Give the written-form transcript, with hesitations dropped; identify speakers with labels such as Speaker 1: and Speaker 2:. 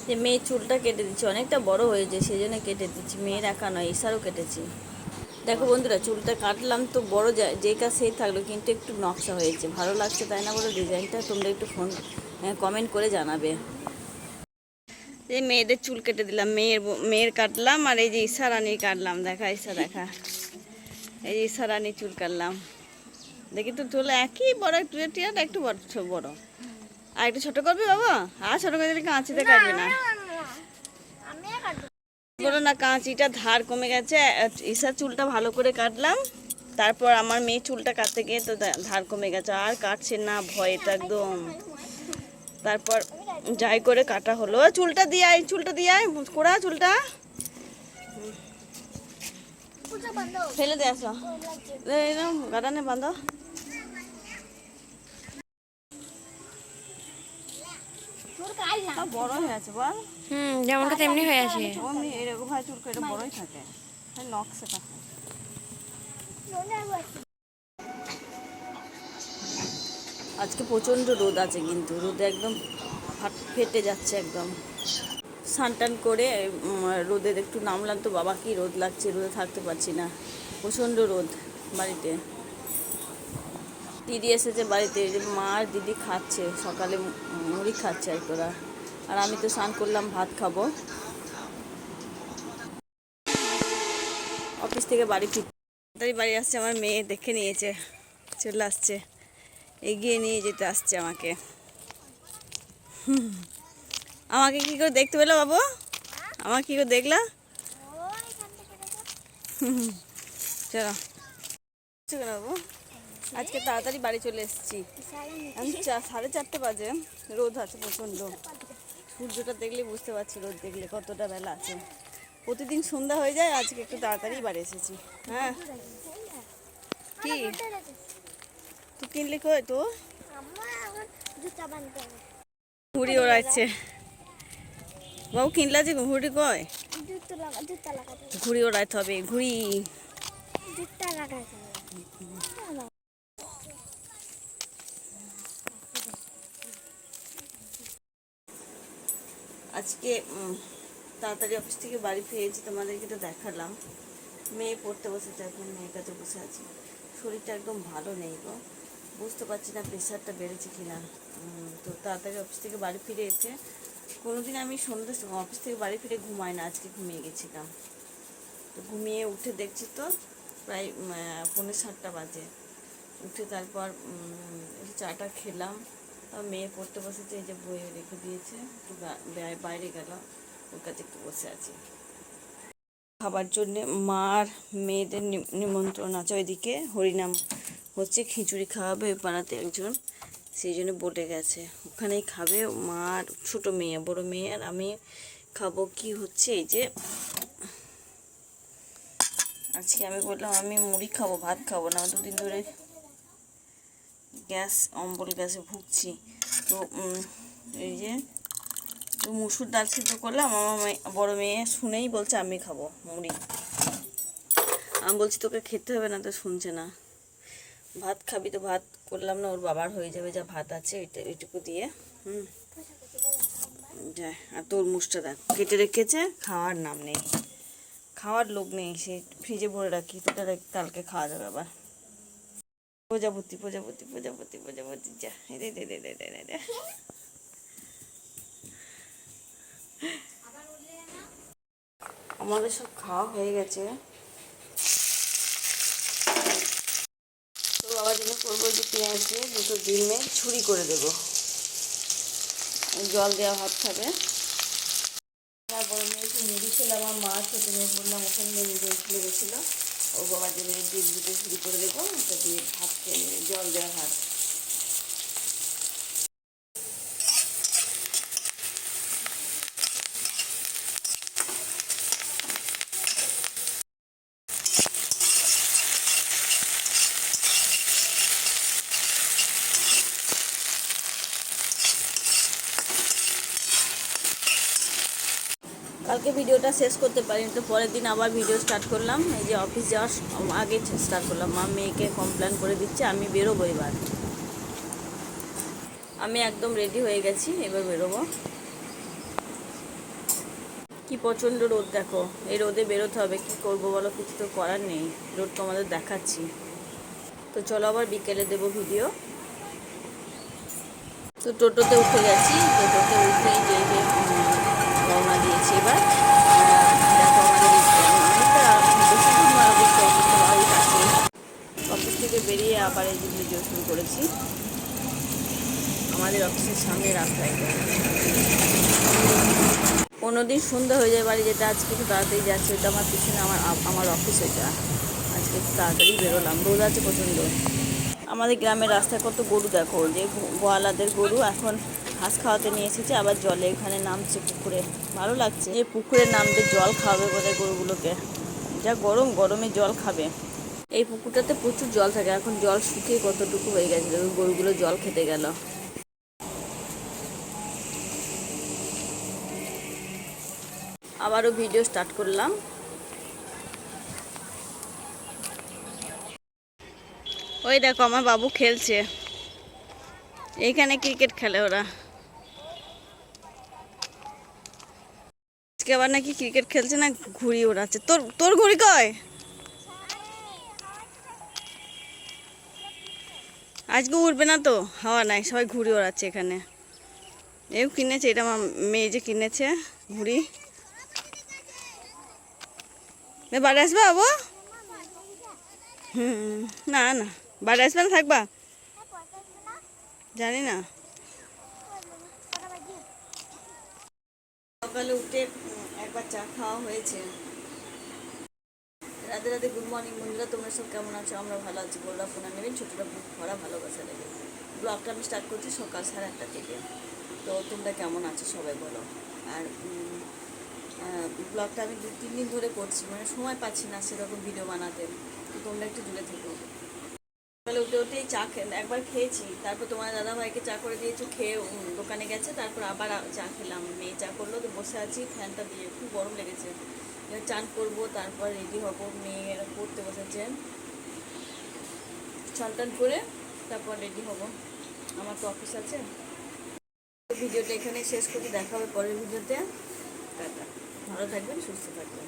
Speaker 1: যে মেয়ের চুলটা কেটে দিচ্ছি, অনেকটা বড় হয়েছে সেই জন্য কেটে দিচ্ছি। মেয়ের একা নয়, ঈশারও কেটেছি। দেখো বন্ধুরা, চুলটা কাটলাম তো বড় যে কাজ সেই থাকলো, কিন্তু একটু নকশা হয়েছে, ভালো লাগছে তাই না বলো ডিজাইনটা? তোমরা একটু কমেন্ট করে জানাবে। এই মেয়েদের চুল কেটে দিলাম, মেয়ের কাটলাম, আর এই যে ঈশা রানীর কাটলাম। দেখা ঈশা দেখা, এই যে ঈশা রানীর চুল কাটলাম। দেখি তো চুল একই বড়, একটু টিয়াটা একটু বড় বড়। আর একটু ছোট করবি বাবা? আর ছোট করে দিলে কাঁচিতে কাটবি না বলো না, কাঁচিটা ধার কমে গেছে। ঈশার চুলটা ভালো করে কাটলাম, তারপর আমার মেয়ে চুলটা কাটতে গিয়ে তো ধার কমে গেছে, আর কাটছে না ভয়টা একদম। তারপর যাই করে কাটা হলো। চুলটা দিয়ে আয়, চুলটা দিয়ে আয়, কোড়া চুলটা ফেলে দিয়ে আসো, গাটানে বাঁধো। বড় হয়ে আছে বল।
Speaker 2: যেমনটা তেমনি হয়ে আছে।
Speaker 1: এরকম ভাবে চুল কেটে বড়ই থাকে, নকশা থাকে। আজকে প্রচণ্ড রোদ আছে, কিন্তু রোদে একদম ফেটে যাচ্ছে একদম। স্নান করে রোদে একটু নামলাম তো বাবা কি রোদ লাগছে, রোদে থাকতে পারছি না, প্রচণ্ড রোদ বাড়িতে। দিদি এসেছে বাড়িতে, মা আর দিদি খাচ্ছে, সকালে মুড়ি খাচ্ছে আর তোরা। আর আমি তো স্নান করলাম, ভাত খাবো। অফিস থেকে বাড়ি তাড়াতাড়ি বাড়ি আসছে, আমার মেয়ে দেখে নিয়েছে, চলে আসছে, এগিয়ে নিয়ে যেতে আসছে আমাকে। আমাকে কি করে দেখতে পেলো বাবু? আমাকে কি করে দেখলা? চলো কেন বাবু, আজকে তাড়াতাড়ি বাড়ি চলে এসেছি। আমি 4:30 বাজে, রোদ আছে প্রচণ্ড। সূর্যটা দেখলে বুঝতে পারছি, রোদ দেখলে কতটা বেলা আছে। প্রতিদিন সন্ধ্যা হয়ে যায়, আজকে একটু তাড়াতাড়ি বাড়ি এসেছি। হ্যাঁ কি তুই কিনলি কই তো? ঘুড়ি ওড়াচ্ছে বাবু, কিনলা যে ঘুড়ি কয়? ঘুড়ি ওড়াইতে হবে, ঘুড়ি। আজকে তাড়াতাড়ি অফিস থেকে বাড়ি ফিরেছি, তোমাদেরকে তো দেখালাম। মেয়ে পড়তে বসেছে, এখন মেয়ের কাছে বসে আছি। শরীরটা একদম ভালো নেই গো, বুঝতে পারছি না প্রেশারটা বেড়েছে কিনা। তো তাড়াতাড়ি অফিস থেকে বাড়ি ফিরে এসে, কোনোদিন আমি সন্ধ্যে অফিস থেকে বাড়ি ফিরে ঘুমাই না, আজকে ঘুমিয়ে গেছিলাম। তো ঘুমিয়ে উঠে দেখছি তো প্রায় 6:45 বাজে। উঠে তারপর চাটা খেলাম, মেয়ে পড়তে বসেছে, এই যে বই রেখে দিয়েছে, একটু বাইরে গেলাম, ওর কাছে একটু বসে আছি। খাবার জন্যে মার মেয়েদের নিমন্ত্রণ আছে, ওইদিকে হরিনাম হচ্ছে, খিচুড়ি খাওয়াবে ওই পাড়াতে একজন, সেই জন্য বলে গেছে ওখানেই খাবে। মার ছোটো মেয়ে, বড় মেয়ে আর আমি খাবো। কি হচ্ছে এই যে আজকে আমি বললাম আমি মুড়ি খাবো, ভাত খাবো না, 2 দিন ধরে গ্যাস, অম্বল গ্যাসে ভুগছি। তো এই যে মুসুর ডাল সিদ্ধ করলাম, আমার বড় মেয়ে শুনেই বলছে আমি খাবো মুড়ি। আমি বলছি তোকে খেতে হবে না, তো শুনছে না। ভাত খাবি তো ভাত করলাম না, ওর বাবার হয়ে যাবে যা ভাত আছে ওইটুকু দিয়ে। যায়। আর তরমুজটা দেখ কেটে রেখেছে, খাওয়ার নাম নেই, খাওয়ার লোক নেই, সে ফ্রিজে ভরে রাখি, তোটা কালকে খাওয়া যাবে আবার। প্রজাপতি প্রজাপতি প্রজাপতি প্রজাপতি, যা রে রে রে রে রে রে। আমাদের সব খাওয়া হয়ে গেছে, তো বাবার জন্য করবো যে পেঁয়াজ দিয়ে 2টো ডিমে ছুরি করে দেবো, জল দেওয়া ভাত খাবে। আমার বড় মেয়েকে মুড়ি ছিল, আমার মা ছোটো মেয়ে বললাম ওখানে নিজে খুলে গেছিলো, ও বাবার জন্য ডিম 2টো ছুরি করে দেবো, ওটা দিয়ে ভাত খেয়ে নেবে, জল দেওয়া ভাত। কালকে ভিডিওটা শেষ করতে পারিনি, তো পরের দিন আবার ভিডিও স্টার্ট করলাম। এই যে অফিস যাওয়ার আগে স্টার্ট করলাম, মা মেয়েকে কমপ্লেন করে দিচ্ছে, আমি বেরোবো এবার। আমি একদম রেডি হয়ে গেছি, এবার বেরোবো। কি প্রচণ্ড রোদ দেখো, এই রোদে বেরোতে হবে, কি করবো বলো, কিছু তো করার নেই। রোদ তোমাদের দেখাচ্ছি। তো চলো আবার বিকেলে দেবো ভিডিও। তো টোটোতে উঠে গেছি, টোটোতে উঠেই যে রওনা দিয়েছি এবার। দেখো আমাদের অনেকটা বেশি দূর নয় অবশ্য, অফিসটা বাড়ির কাছে। অফিস থেকে বেরিয়ে আবার এই যে ভিডিও শুরু করেছি আমাদের অফিসের সামনে রাস্তায়। অন্যদিন সন্ধ্যা হয়ে যায় বাড়ি যেতে, আজকে একটু তাড়াতাড়ি যাচ্ছে। ওটা আমার পিছনে আমার অফিস, ওইটা। আজকে একটু তাড়াতাড়ি বেরোলাম, রোদ আছে প্রচণ্ড। আমাদের গ্রামের রাস্তায় কত গরু দেখো, যে গোয়ালাদের গরু এখন ঘাস খাওয়াতে নিয়ে এসেছে, আবার জলে এখানে নামছে পুকুরে। ভালো লাগছে যে পুকুরে নামবে, জল খাবে বোধহয় গরুগুলোকে। যা গরম, গরমে জল খাবে। এই পুকুরটাতে প্রচুর জল থাকে, এখন জল শুকিয়ে কতটুকু হয়ে গেছে, গরুগুলো জল খেতে গেল। আবারও ভিডিও স্টার্ট করলাম। ওই দেখো আমার বাবু খেলছে, এইখানে ক্রিকেট খেলে ওরা। আজকে আবার নাকি ক্রিকেট খেলছে না, ঘুড়ি ওড়াচ্ছে। তোর তোর ঘুড়ি কয়? আজকে উঠবে না তো, হাওয়া নাই, সবাই ঘুড়ি ওড়াচ্ছে এখানে। এও কিনেছে, এটা আমার মেয়ে যে কিনেছে ঘুড়ি। বাড়ি আসবা বাবু? না না, বাড়ি আসবে না, থাকবা? জানি না। সকালে উঠে একবার চা খাওয়া হয়েছে। রাধে রাধে, গুড মর্নিং বন্ধুরা, তোমরা সব কেমন আছো? আমরা ভালো আছি। বলরা ফোনা নেবেন, ছোটোটা বুক ভরা ভালোবাসা দেবে। ব্লগটা আমি স্টার্ট করছি সকাল 8:30 থেকে। তো তোমরা কেমন আছো সবাই বলো। আর ব্লগটা আমি 2-3 দিন ধরে করছি, মানে সময় পাচ্ছি না সেরকম ভিডিও বানাতে। তো তোমরা একটু দূরে থেকো। সকালে উঠে উঠেই চা একবার খেয়েছি, তারপর তোমার দাদাভাইকে চা করে দিয়েছো, খেয়ে দোকানে গেছে, তারপর আবার চা খেলাম। মেয়ে চা করলো, তো বসে আছি ফ্যানটা দিয়ে, খুব গরম লেগেছে। চান করবো, তারপর রেডি হবো। মেয়েরা পড়তে বসেছে, চান টান করে তারপর রেডি হব, আমার তো অফিস আছে। ভিডিওটা এখানে শেষ করে দেখা হবে পরের ভিডিওতে। টাটা, ভালো থাকবেন, সুস্থ থাকবেন।